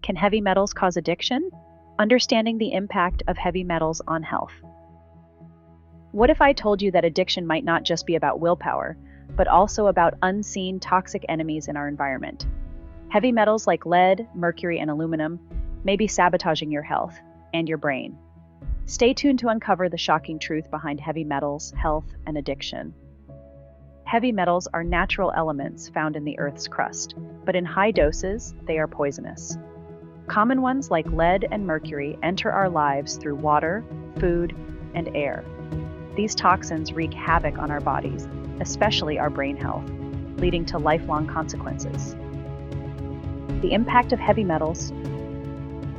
Can heavy metals cause addiction? Understanding the impact of heavy metals on health. What if I told you that addiction might not just be about willpower, but also about unseen toxic enemies in our environment? Heavy metals like lead, mercury, and aluminum may be sabotaging your health and your brain. Stay tuned to uncover the shocking truth behind heavy metals, health, and addiction. Heavy metals are natural elements found in the Earth's crust, but in high doses, they are poisonous. Common ones like lead and mercury enter our lives through water, food, and air. These toxins wreak havoc on our bodies, especially our brain health, leading to lifelong consequences. The impact of heavy metals.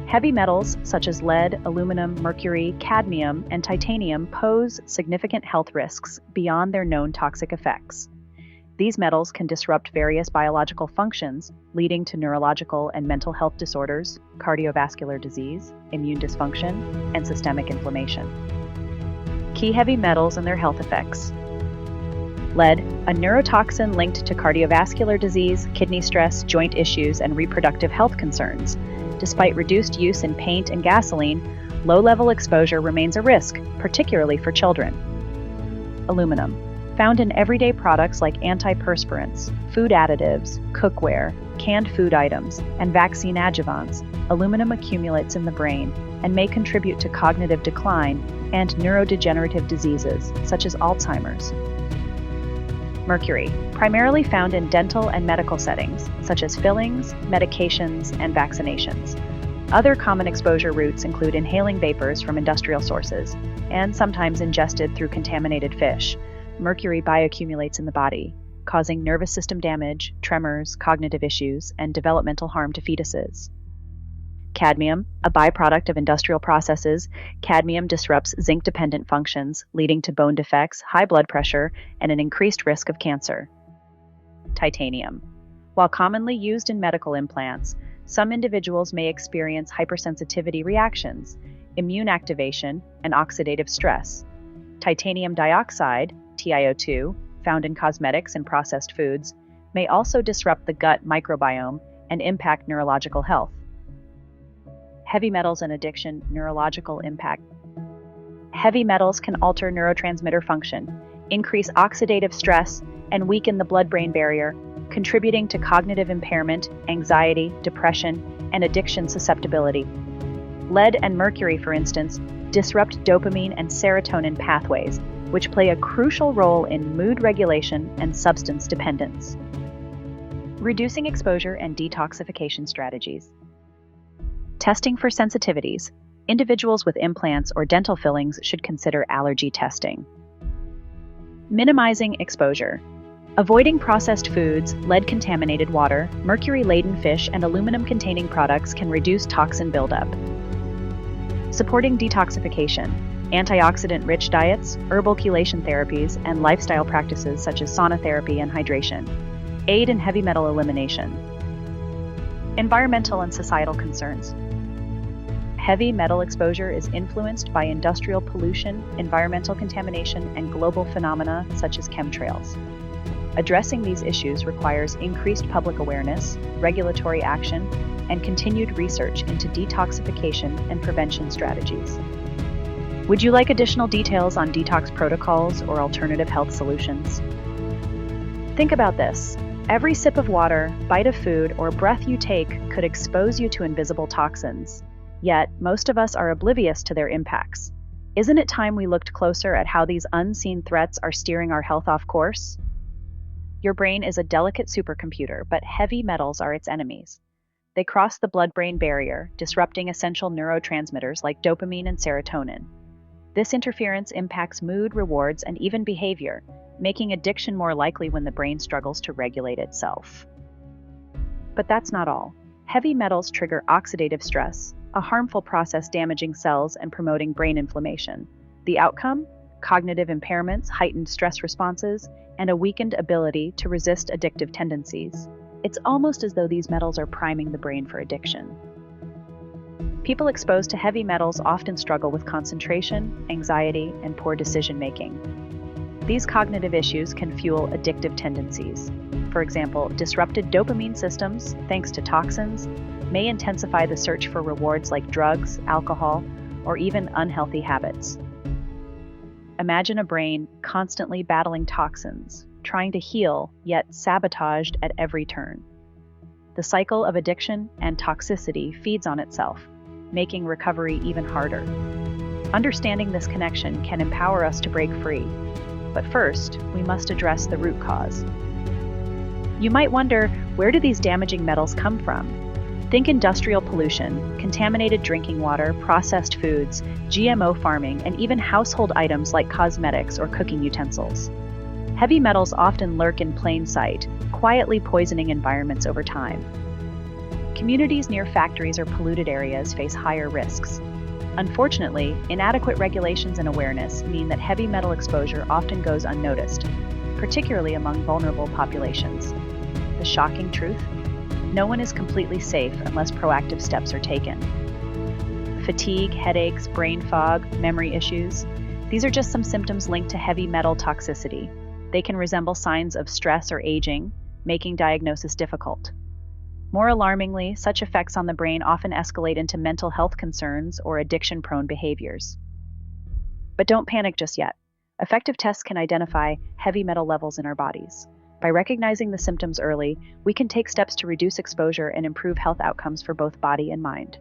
Heavy metals such as lead, aluminum, mercury, cadmium, and titanium pose significant health risks beyond their known toxic effects. These metals can disrupt various biological functions, leading to neurological and mental health disorders, cardiovascular disease, immune dysfunction, and systemic inflammation. Key heavy metals and their health effects. Lead, a neurotoxin linked to cardiovascular disease, kidney stress, joint issues, and reproductive health concerns. Despite reduced use in paint and gasoline, low-level exposure remains a risk, particularly for children. Aluminum. Found in everyday products like antiperspirants, food additives, cookware, canned food items, and vaccine adjuvants, aluminum accumulates in the brain and may contribute to cognitive decline and neurodegenerative diseases such as Alzheimer's. Mercury, primarily found in dental and medical settings, such as fillings, medications, and vaccinations. Other common exposure routes include inhaling vapors from industrial sources, and sometimes ingested through contaminated fish. Mercury bioaccumulates in the body, causing nervous system damage, tremors, cognitive issues, and developmental harm to fetuses. Cadmium, a byproduct of industrial processes, cadmium disrupts zinc-dependent functions, leading to bone defects, high blood pressure, and an increased risk of cancer. Titanium. While commonly used in medical implants, some individuals may experience hypersensitivity reactions, immune activation, and oxidative stress. Titanium dioxide, TiO2, found in cosmetics and processed foods, may also disrupt the gut microbiome and impact neurological health. Heavy metals and addiction, neurological impact. Heavy metals can alter neurotransmitter function, increase oxidative stress, and weaken the blood-brain barrier, contributing to cognitive impairment, anxiety, depression, and addiction susceptibility. Lead and mercury, for instance, disrupt dopamine and serotonin pathways, which play a crucial role in mood regulation and substance dependence. Reducing exposure and detoxification strategies. Testing for sensitivities. Individuals with implants or dental fillings should consider allergy testing. Minimizing exposure. Avoiding processed foods, lead-contaminated water, mercury-laden fish, and aluminum-containing products can reduce toxin buildup. Supporting detoxification. Antioxidant-rich diets, herbal chelation therapies, and lifestyle practices such as sauna therapy and hydration aid in heavy metal elimination. Environmental and societal concerns. Heavy metal exposure is influenced by industrial pollution, environmental contamination, and global phenomena such as chemtrails. Addressing these issues requires increased public awareness, regulatory action, and continued research into detoxification and prevention strategies. Would you like additional details on detox protocols or alternative health solutions? Think about this. Every sip of water, bite of food, or breath you take could expose you to invisible toxins. Yet, most of us are oblivious to their impacts. Isn't it time we looked closer at how these unseen threats are steering our health off course? Your brain is a delicate supercomputer, but heavy metals are its enemies. They cross the blood-brain barrier, disrupting essential neurotransmitters like dopamine and serotonin. This interference impacts mood, rewards, and even behavior, making addiction more likely when the brain struggles to regulate itself. But that's not all. Heavy metals trigger oxidative stress, a harmful process damaging cells and promoting brain inflammation. The outcome? Cognitive impairments, heightened stress responses, and a weakened ability to resist addictive tendencies. It's almost as though these metals are priming the brain for addiction. People exposed to heavy metals often struggle with concentration, anxiety, and poor decision-making. These cognitive issues can fuel addictive tendencies. for example, disrupted dopamine systems thanks to toxins, may intensify the search for rewards like drugs, alcohol, or even unhealthy habits. Imagine a brain constantly battling toxins, trying to heal, yet sabotaged at every turn. The cycle of addiction and toxicity feeds on itself, making recovery even harder. Understanding this connection can empower us to break free, but first, we must address the root cause. You might wonder, where do these damaging metals come from? Think industrial pollution, contaminated drinking water, processed foods, GMO farming, and even household items like cosmetics or cooking utensils. Heavy metals often lurk in plain sight, quietly poisoning environments over time. Communities near factories or polluted areas face higher risks. Unfortunately, inadequate regulations and awareness mean that heavy metal exposure often goes unnoticed, particularly among vulnerable populations. The shocking truth? No one is completely safe unless proactive steps are taken. Fatigue, headaches, brain fog, memory issues, these are just some symptoms linked to heavy metal toxicity. They can resemble signs of stress or aging, making diagnosis difficult. More alarmingly, such effects on the brain often escalate into mental health concerns or addiction-prone behaviors. But don't panic just yet. Effective tests can identify heavy metal levels in our bodies. By recognizing the symptoms early, we can take steps to reduce exposure and improve health outcomes for both body and mind.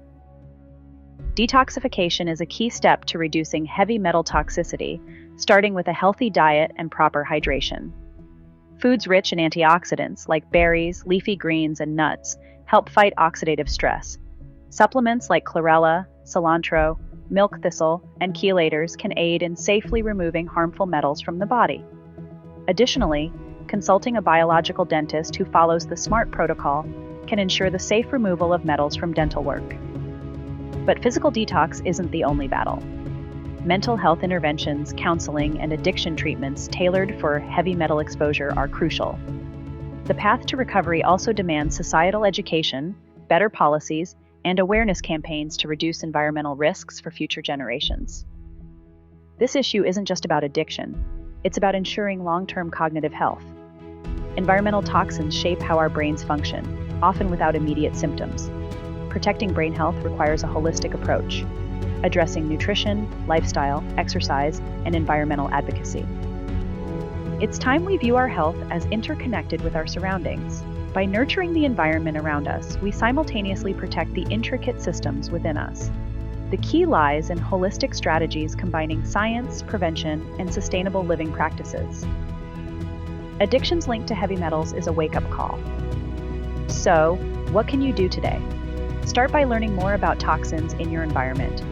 Detoxification is a key step to reducing heavy metal toxicity, starting with a healthy diet and proper hydration. Foods rich in antioxidants, like berries, leafy greens, and nuts, help fight oxidative stress. Supplements like chlorella, cilantro, milk thistle, and chelators can aid in safely removing harmful metals from the body. Additionally, consulting a biological dentist who follows the SMART protocol can ensure the safe removal of metals from dental work. But physical detox isn't the only battle. Mental health interventions, counseling, and addiction treatments tailored for heavy metal exposure are crucial. The path to recovery also demands societal education, better policies, and awareness campaigns to reduce environmental risks for future generations. This issue isn't just about addiction, it's about ensuring long-term cognitive health. Environmental toxins shape how our brains function, often without immediate symptoms. Protecting brain health requires a holistic approach, addressing nutrition, lifestyle, exercise, and environmental advocacy. It's time we view our health as interconnected with our surroundings. By nurturing the environment around us, we simultaneously protect the intricate systems within us. The key lies in holistic strategies combining science, prevention, and sustainable living practices. Addictions linked to heavy metals is a wake-up call. So, what can you do today? Start by learning more about toxins in your environment,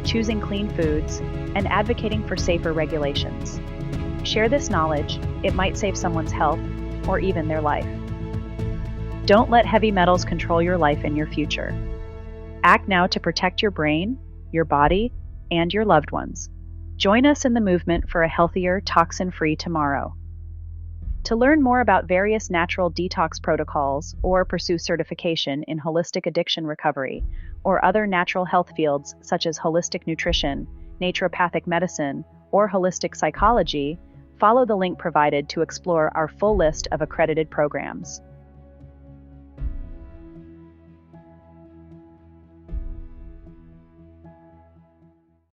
choosing clean foods, and advocating for safer regulations. Share this knowledge, it might save someone's health or even their life. Don't let heavy metals control your life and your future. Act now to protect your brain, your body, and your loved ones. Join us in the movement for a healthier, toxin-free tomorrow. To learn more about various natural detox protocols or pursue certification in holistic addiction recovery or other natural health fields such as holistic nutrition, naturopathic medicine, or holistic psychology, follow the link provided to explore our full list of accredited programs.